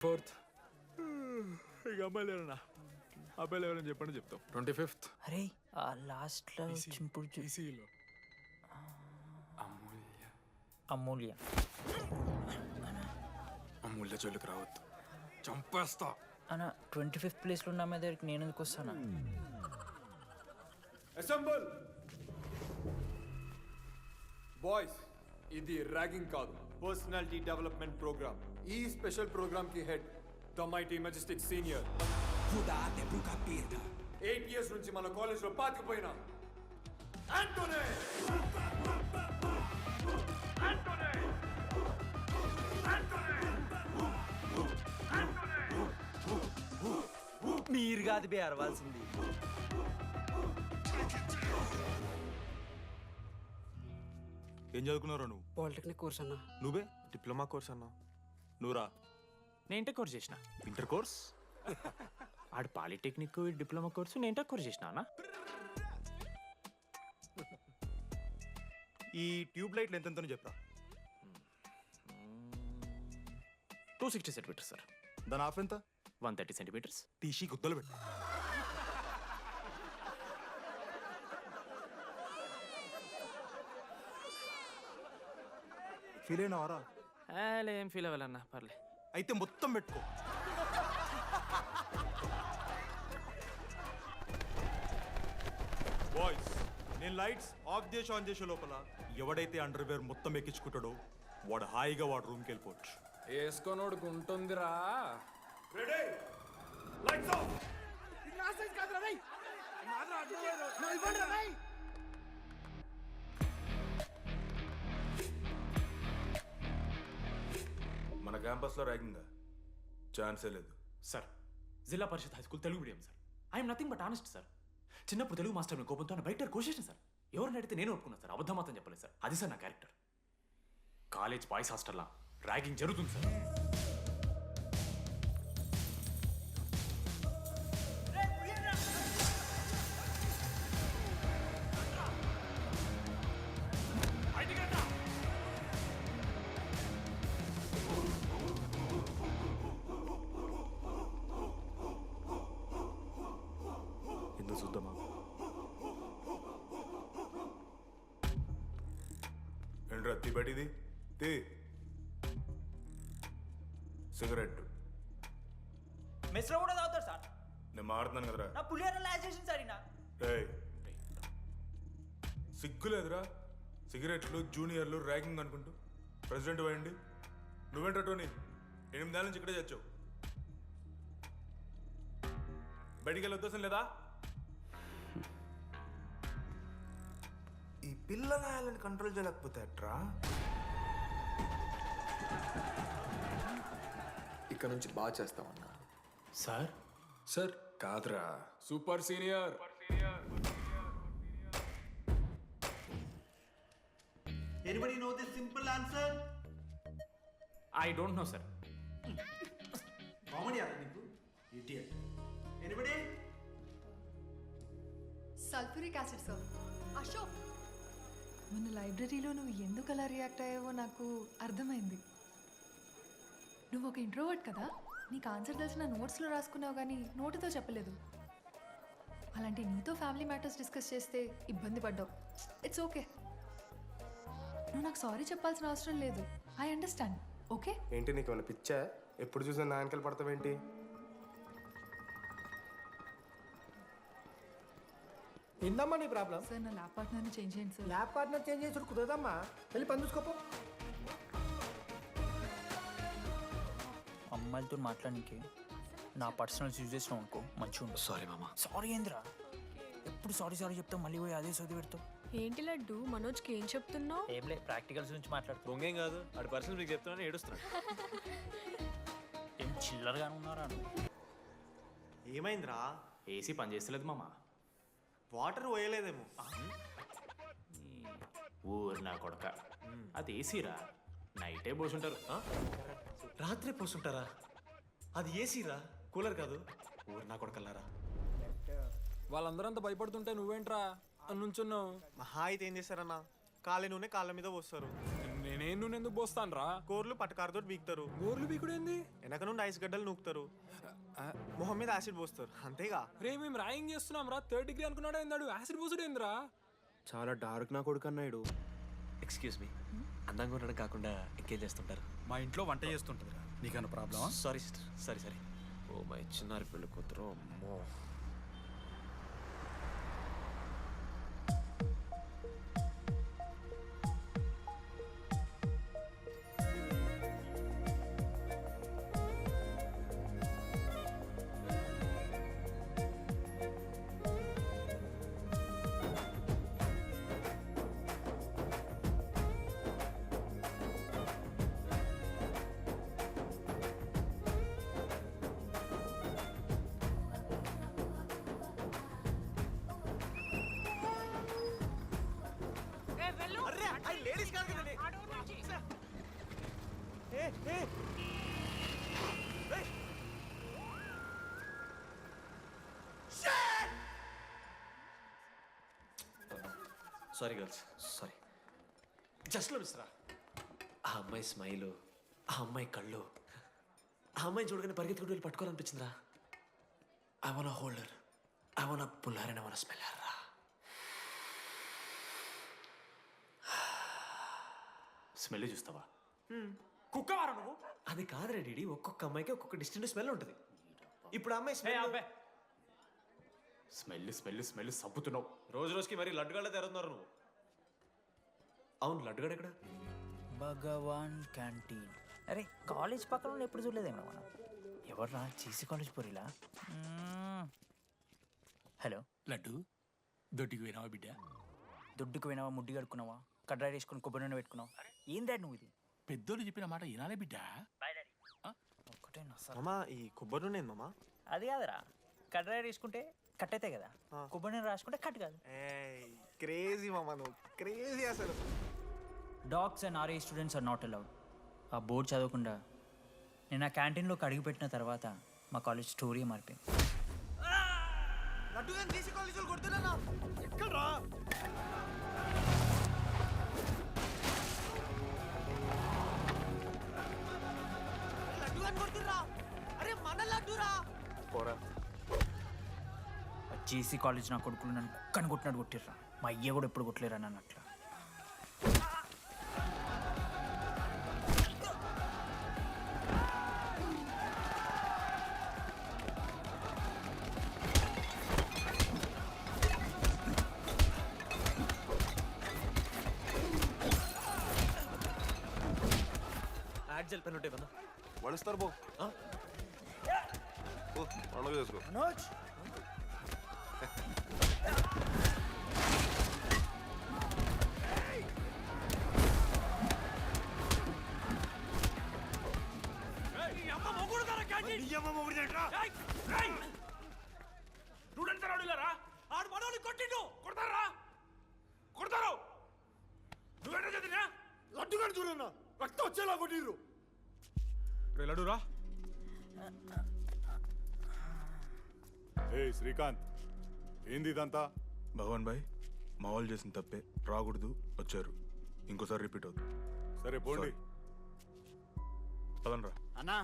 4th ఇక అమ్మాయిలు ఎవరన్నా అబ్బాయిలు ఎవరైనా చెప్పండి చెప్తాం. 25th అరే ఆ లాస్ట్ లో చింపుడు ఈసీలో అమూల్య అమూల్య జోలికి రావద్దు, చంపేస్తా. అన్న 25th ప్లేస్లో ఉన్న అమ్మాయి దగ్గరికి నేను ఎందుకు వస్తానా? అసెంబుల్ బాయ్స్, ఇది ర్యాగింగ్ కాదు, పర్సనాలిటీ డెవలప్మెంట్ ప్రోగ్రామ్. ఈ స్పెషల్ ప్రోగ్రామ్ కి head the mighty Majestic senior. 8 years నుంచి మన కాలేజ్ లో పాతిపోయినా ఆంటోనీ. మీరు కాదు బే అరవాల్సింది. ఏం చదువుకున్నారా నువ్వు? పాలిటెక్నిక్ కోర్స్ అన్నా. నువ్వే డిప్లొమా కోర్స్ అన్నా. నువ్వురా? నేను ఇంటర్ కోర్స్ చేసిన. Inter course? ఆడు పాలిటెక్నిక్ డిప్లొమా కోర్సు, నేను ఇంటర్ కోర్స్ చేసిన అన్న. ఈ ట్యూబ్ లైట్లు ఎంతెంతనో చెప్పరా. 260 సెంటీమీటర్స్ సార్. దాని ఆఫ్ ఎంత? 130 సెంటీమీటర్స్. టీసీ గుద్దలు పెట్టు. ఫీల్ అయినావారా? ఏం ఫీల్ అవ్వాలన్నా, పర్లే. అయితే మొత్తం పెట్టుకో. బాయ్స్, నేను లైట్స్ ఆఫ్ చేసి ఆన్ చేసే లోపల ఎవడైతే అండర్వేర్ మొత్తం ఎక్కించుకుంటాడో వాడు హాయిగా వాడు రూమ్కి వెళ్ళిపోవచ్చు. వేసుకోనోడుకు ఉంటుందిరా. Ready, lights off. మన క్యాంపస్లో ర్యాగింగ్ ఛాన్సే లేదు sir, Zilla Parishad high school Telugu medium sir. I'm nothing but honest sir. చిన్నప్పుడు తెలుగు మాస్టర్ కోపంతో బయట కోసేసిన సార్. ఎవరిని అడిగితే నేను ఒప్పుకున్నాను సార్, అబద్ధం మాత్రం చెప్పలేదు సార్. అది సార్ నా క్యారెక్టర్. కాలేజ్ బాయ్స్ హాస్టల్లా ర్యాగింగ్ జరుగుతుంది సార్. ఎందుకు చూద్దామా? ఏంట్రా తిబడిది తే సిగరెట్ మెస్లో కూడా తాగుతారు సార్. నేను మారుతున్నాను కదరా. నా పులిహోర లాస్ట్ చేసింది సార్ ఈయన. ఏయ్, సిగ్గులేదురా? సిగరెట్లు జూనియర్లు ర్యాగింగ్ అనుకుంటూ ప్రెసిడెంట్ అయ్యండి. నువ్వేంట్రా టోనీ, 8 ఏళ్ళ నుంచి ఇక్కడే చచ్చావు. బయటికి వెళ్ళే ఉద్దేశం లేదా? ఈ పిల్లలని కంట్రోల్ చేయలేకపోతే అట్రా. ఇక్కడ నుంచి బాగా చేస్తామన్నా. సార్ సార్ కాదురా, super senior. Anybody know the simple answer? I don't know sir. Comedy are you? Idiot. Anybody? Sulphuric acid sir. Ashok, మన లైబ్రరీలో నువ్వు ఎందుకు అలా రియాక్ట్ అయ్యావో నాకు అర్థమైంది. నువ్వు ఒక ఇంట్రోవర్ట్ కదా, నీకు ఆన్సర్ తెలిసిన నోట్స్లో రాసుకున్నావు కానీ నోటితో చెప్పలేదు. అలాంటి నీతో ఫ్యామిలీ మ్యాటర్స్ డిస్కస్ చేస్తే ఇబ్బంది పడ్డావు. ఇట్స్ ఓకే, నువ్వు నాకు సారీ చెప్పాల్సిన అవసరం లేదు. I understand. ఓకే? ఏంటి నీకు ఏమైనా పిచ్చా? ఎప్పుడు చూసినా నా వెనకాల పడతావేంటి? ఏందమ్మా నీ ప్రాబ్లం? సార్ నా ల్యాబ్ పార్ట్నర్ని చేంజ్ చేయండి సార్. ల్యాబ్ పార్ట్నర్ చేంజ్ చేసి కుదరదమ్మా. వెళ్ళి పని చూసుకోపో. అమ్మాయిలతో మాట్లాడడానికి నా పర్సనల్స్ యూజ్ చేసినావు అనుకో మంచిగా ఉంటుంది. సారీ మామ. సారీ ఏంద్రా, ఎప్పుడు సారీ సారీ చెప్తావు, మళ్ళీ పోయి అదే చదివి పెడతావు. ఏంటి లడ్డు, మనోజ్కి ఏం చెప్తున్నావు? ఏం లే, ప్రాక్టికల్స్ గురించి మాట్లాడుతావు. దొంగేం కాదు, ఆడు పర్సనల్ మీకు చెప్తున్నాను ఏడుస్తున్నాడు. ఏం చిల్లరగానే ఉన్నారా? ఏమైందిరా? ఏసీ పని చేస్తలేదు మామ. వాటర్ పోయలేదేమో. ఊరు నా కొడక, అది ఏసీరా, నైటే పోసుంటారు. రాత్రి పోసుంటారా? అది ఏసీరా, కూలర్ కాదు. ఊరు నా కొడకల్లారా. వాళ్ళందరూ అంత భయపడుతుంటే నువ్వేంట్రా నుంచున్నావు? మహా అయితే ఏం చేస్తారన్నా, కాళ్ళ నూనె కాళ్ళ మీద పోస్తారు. నేనేం నూనె ఎందుకు పోస్తాను రా? కూరలు పట్టకారుతో బీకుతారు, గోర్లు బీకుడు ఏంది? వెనక నుండి ఐస్ గడ్డలు నూకుతారు, మొహం మీద యాసిడ్ పోస్తారు, అంతేగా. రే మేము ర్యాగింగ్ చేస్తున్నాం రా. 3rd డిగ్రీ అనుకున్నాడు ఏందాడు? యాసిడ్ పోసుడు ఏందిరా? చాలా డార్క్ నా కొడుకు అన్నాడు. ఎక్స్క్యూజ్ మీ, అందంగా ఉండడం కాకుండా ఇంకేం చేస్తుంటారు? మా ఇంట్లో వంట చేస్తుంటుంది నీకన్నా ప్రాబ్లమా? Sorry sister, sorry. Oh my చిన్నారి పెళ్ళి కూతురు, అమ్మో. Sorry girls, sorry. Just Mishra, ఆ అమ్మాయి స్మైలు, ఆ అమ్మాయి కళ్ళు, ఆ అమ్మాయి చూడగానే పరిగెత్తుకుంటూ వెళ్ళి పట్టుకోవాలనిపించిందిరా. I wanna hold her, I wanna pull her and I wanna smell her రా. స్మెల్ చూస్తావా? కుక్కవారా నువ్వు? అది కాదురా డీడీ, ఒక్కొక్క అమ్మాయికి ఒక్కొక్క డిస్టింట్ స్మెల్ ఉంటుంది. ఇప్పుడు ఆ అమ్మాయి స్మెల్ స్మెల్ స్మెల్ స్మెల్ సబ్బుతున్నావు. రోజు రోజుకి మరి లడ్డుగాళ్ళ తెరుతున్నారు నువ్వు. అవును, లడ్డుగాడు ఎక్కడ? భగవాన్ క్యాంటీన్. అరే కాలేజ్ పక్కన ఉన్న ఎప్పుడు చూడలేదేమో మనం. ఎవర్రా చీసీ కాలేజ్ పోరిలా? హలో లడ్డు దొడ్డికి పోయినావా బిడ్డ? దుడ్డుకు పోయినావా, ముడ్డి కడుక్కున్నావా, కడ్రాయి వేసుకుని కొబ్బరి నూనె పెట్టుకున్నావా? ఏం డాడ్ నువ్వు ఇది? పెద్దోళ్ళు చెప్పిన మాట వినాలే బిడ్డ. ఒక్కటే నస. మామా ఈ కొబ్బరి నూనె ఏంది మామా? అది కాదురా, కడ్రాయి వేసుకుంటే కట్ అవుతాయి కదా, కొబ్బరి నూనె రాసుకుంటే కట్ కాదు. క్రేజీ మామా, నువ్వు క్రేజీ అసలు. Dogs and RA students are not allowed. ఆ బోర్డు చదవకుండా నేను ఆ క్యాంటీన్లోకి అడుగుపెట్టిన తర్వాత మా కాలేజ్ స్టోరీ మారిపోయింది. జేసీ కాలేజ్ నా కొడుకులు నన్ను కుక్కని కొట్టినట్టు కొట్టిర్రా. మా అయ్య కూడా ఎప్పుడు కొట్టలేరా నన్ను అట్లా. యాడ్జల్ పెన్ ఉంటే కదా వడుస్తారు బో, పండుగ చేసుకో. లడ్డుగాడు చూడన్నా, రక్తం వచ్చేలా కొట్టిర్రు. రే లడ్డు రా. ఏ శ్రీకాంత్, ఏంది ఇదంతా? భగవాన్ భాయ్, మా వాళ్ళు చేసిన తప్పే, రాకూడదు, వచ్చారు, ఇంకోసారి రిపీట్ అవుతుంది. సరే పోండి. పదండ్రా. అన్నా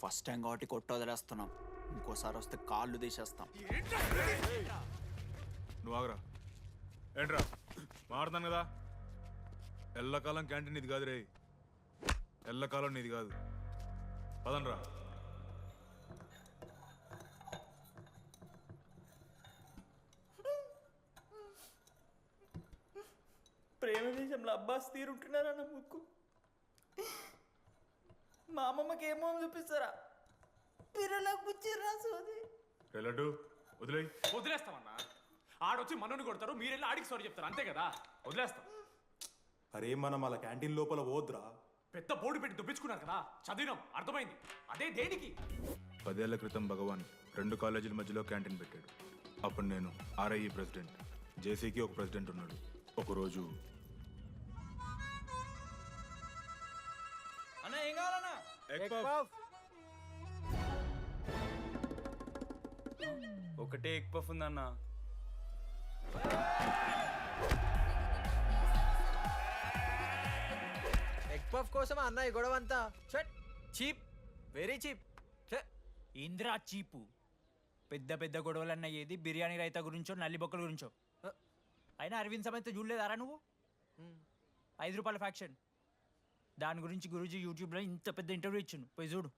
ఫస్ట్ టైం కాబట్టి కొట్టు వదిలేస్తున్నాం, ఇంకోసారి వస్తే కాళ్ళు తీసేస్తాం. నువ్వు ఆగరా. ఏంట్రా మారుతాను కదా, ఎల్లకాలం క్యాంటీన్ ఇది కాదు రే, ఎల్లకాలం నీది కాదు. పదండ్రా. ప్రేమ విషయంలో అబ్బాస్ తీరుంటున్నారన్న ముక్కు. మా అమ్మమ్మకి ఏమో చూపిస్తారా, పిల్లలకు పుచ్చిర్రా సోది. రే లడ్డు వదిలేయ్. వదిలేస్తామన్నా, ఆడొచ్చి మనోని కొడతారు, మీరెళ్ళి ఆడికి సారీ చెప్తారు, అంతే కదా, వదిలేస్తాం. అరే మనం అలా క్యాంటీన్ లోపల పోద్రా. పెద్ద బోర్డు పెట్టి దుబ్బించుకున్నారు కదా, చదివినాం, అర్థమైంది. అదే దేనికి? 10 ఏళ్ల క్రితం భగవాన్ 2 కాలేజీల మధ్యలో క్యాంటీన్ పెట్టాడు. అప్పుడు నేను ఆర్ఐఈ ప్రెసిడెంట్, జేసీకి ఒక ప్రెసిడెంట్ ఉన్నాడు. ఒకరోజు అన్న ఏం కావాలన్నా? ఒకటే ఎగ్ పఫ్ ఉందన్నా. ఎగ్ పఫ్ కోసం అన్న ఈ గొడవ అంతా చీప్ వెరీ చీప్. ఇంద్రా చీపు పెద్ద పెద్ద గొడవలన్న ఏది బిర్యానీ రైతా గురించో నల్లి బొక్కల గురించో. అయినా అరవింద్ సమేత చూడలేదారా నువ్వు? 5 రూపాయల ఫ్యాక్షన్ దాని గురించి గురూజీ యూట్యూబ్లో ఇంత పెద్ద ఇంటర్వ్యూ ఇచ్చిండు, పోయి చూడు.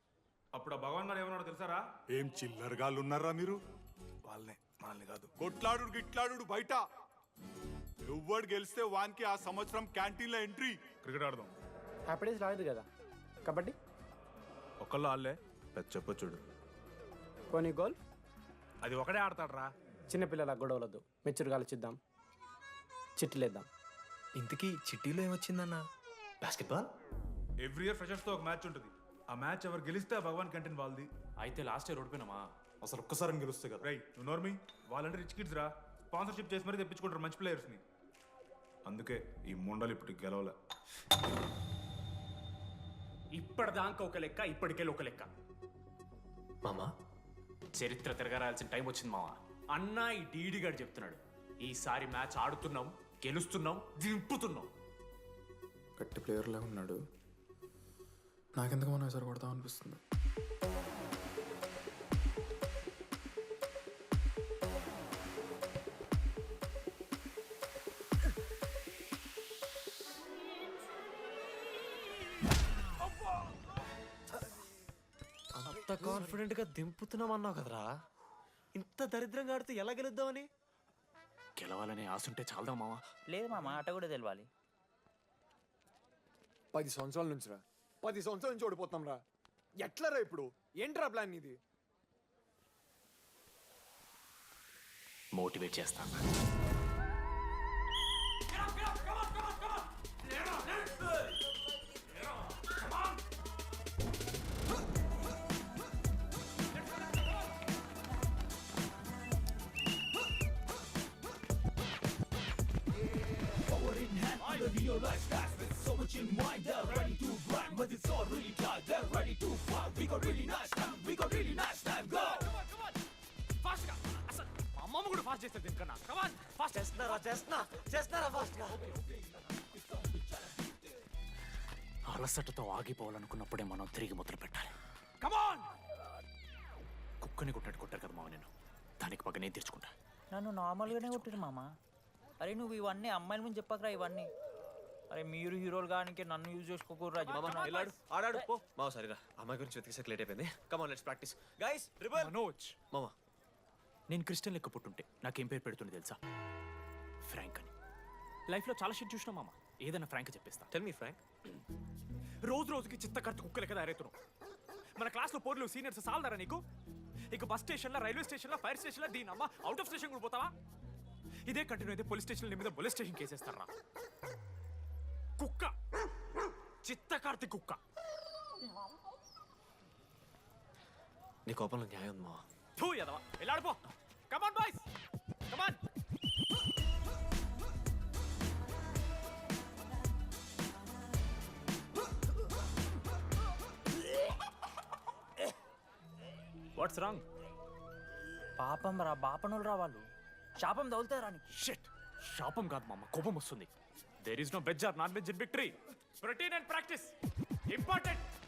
అప్పుడు ఆ భగవాన్ గారు ఏమన్నాడో తెలుసారా? ఏం చిల్లరగాళ్ళు ఉన్నారా మీరు? వాళ్ళనే మనల్ని కాదు. కొట్లాడు గిట్లాడు బయట. ఎవ్వడు గెలిస్తే వానికి ఆ సంవత్సరం క్యాంటీన్లో ఎంట్రీ. క్రికెట్ ఆడదాం. హ్యాపీ డేస్ రాలేదు కదా. కబడ్డీ ఒకళ్ళు ఆడలే పెద్ద చెప్పొచ్చుడు. పోనీ గోల్. అది ఒకడే ఆడతాడ్రా. చిన్నపిల్లల గొడవలొద్దు, మెచ్యూర్గా ఆలోచిద్దాం, చిట్టిలేద్దాం. ఇంతకీ చిట్టీలో ఏమొచ్చిందన్న? బాస్కెట్బాల్. ఎవ్రీ ఇయర్ ఫ్రెషర్స్ తో ఒక మ్యాచ్ ఉంటుంది. ఆ మ్యాచ్ ఎవరు గెలిస్తే ఆ భగవాన్ కంటెంట్ వాళ్ళది. అయితే లాస్ట్ ఇయర్ ఓడిపోయినామా? అసలు ఒక్కసారి గెలుస్తే కదా. రై నువ్వు నోర్మి, వాళ్ళంటే రిచ్ కిడ్స్ రా. స్పాన్సర్షిప్ చేసి మరీ తెప్పించుకుంటారు మంచి ప్లేయర్స్ ని. అందుకే ఈ ముండలు ఇప్పుడు గెలవలే. ఇప్పటిదాకా ఒక లెక్క, ఇప్పటికెళ్ళి ఒక లెక్క. మామా చరిత్ర తిరగరాల్సిన టైం వచ్చింది మావా. అన్న ఈ డీడీ గారు చెప్తున్నాడు, ఈసారి మ్యాచ్ ఆడుతున్నాం, గెలుస్తున్నాం, దింపుతున్నాం. గట్టి ప్లేయర్లా ఉన్నాడు. నాకెందుకు మనం ఎసరు కొడతాం అనిపిస్తుంది. అంత కాన్ఫిడెంట్ గా దింపుతున్నాం అన్నావు కదరా. ఇంత దరిద్రంగా ఆడితే ఎలా గెలుద్దామని? గెలవాలనే ఆశ ఉంటే చాలదా మావా? లేదు మామ, ఆట కూడా తెలవాలి. 10 సంవత్సరాల నుంచి రా, 10 సంవత్సరాల నుంచి ఓడిపోతాం రా. ఎట్లా రా ఇప్పుడు? ఏంట్రా ప్లాన్ ఇది? మోటివేట్ చేస్తాను. అమ్మమ్మ కూడా ఫాస్ట్ చేస్తారు దీనికన్నా. Come on fast. చేస్తున్నారా ఫాస్ట్ గా? అలసటతో ఆగిపోవాలనుకున్నప్పుడే మనం తిరిగి మొదలు పెట్టాలి. కమాన్. కుక్కని కొట్టాడు కొట్టారు కదా మావ నేను. దానికి పక్క నేను తెచ్చుకుంటా. నన్ను నార్మల్గానే కొట్టిరు మామ. అరే నువ్వు ఇవన్నీ అమ్మాయిల ముందు చెప్పకరా ఇవన్నీ. అరే మీరు హీరోలు కానీ నన్ను యూజ్ చేసుకోకూడరా. ఆడాడు పో మావ. సరేరా, అమ్మాయి గురించి వెతికేసరికి లేట్ అయిపోయింది. Come on let's practice guys. Rebel Manoj, మామా నేను క్రిస్టియన్ లెక్క పుట్టుంటే నాకేం పేరు పెడుతుంది తెలుసా? ఫ్రాంక్ అని. లైఫ్లో చాలా షిట్ చూసినా మామ, ఏదైనా ఫ్రాంక్ చెప్పేస్తా. Tell me frank. రోజు రోజుకి చిత్తకర్త కుక్కలెక్క తయారవుతున్నావు. మన క్లాస్లో పోర్లు సీనియర్స్ సాల్దారా నీకు? ఇక బస్ స్టేషన్లో, రైల్వే స్టేషన్లో, ఫైర్ స్టేషన్లో దీని అమ్మ అవుట్ ఆఫ్ స్టేషన్ కూడా పోతావా? ఇదే కంటిన్యూ అయితే పోలీస్ స్టేషన్ మీద పోలీస్ స్టేషన్ కేసేస్తారా? కుక్క, చిత్తకార్తి కుక్క. నీ కోపంలో న్యాయం ఉంది మావా. థూ ఎదవా, వెళ్ళాడిపో. Come on boys, come on. What's wrong? పాపం రా, బాపనులు రా వాళ్ళు. శాపం తగులుతుంది రాని. షిట్, శాపం కాదు మామ, కోపం వస్తుంది. There is no veg or non veg in victory. Protein and practice important.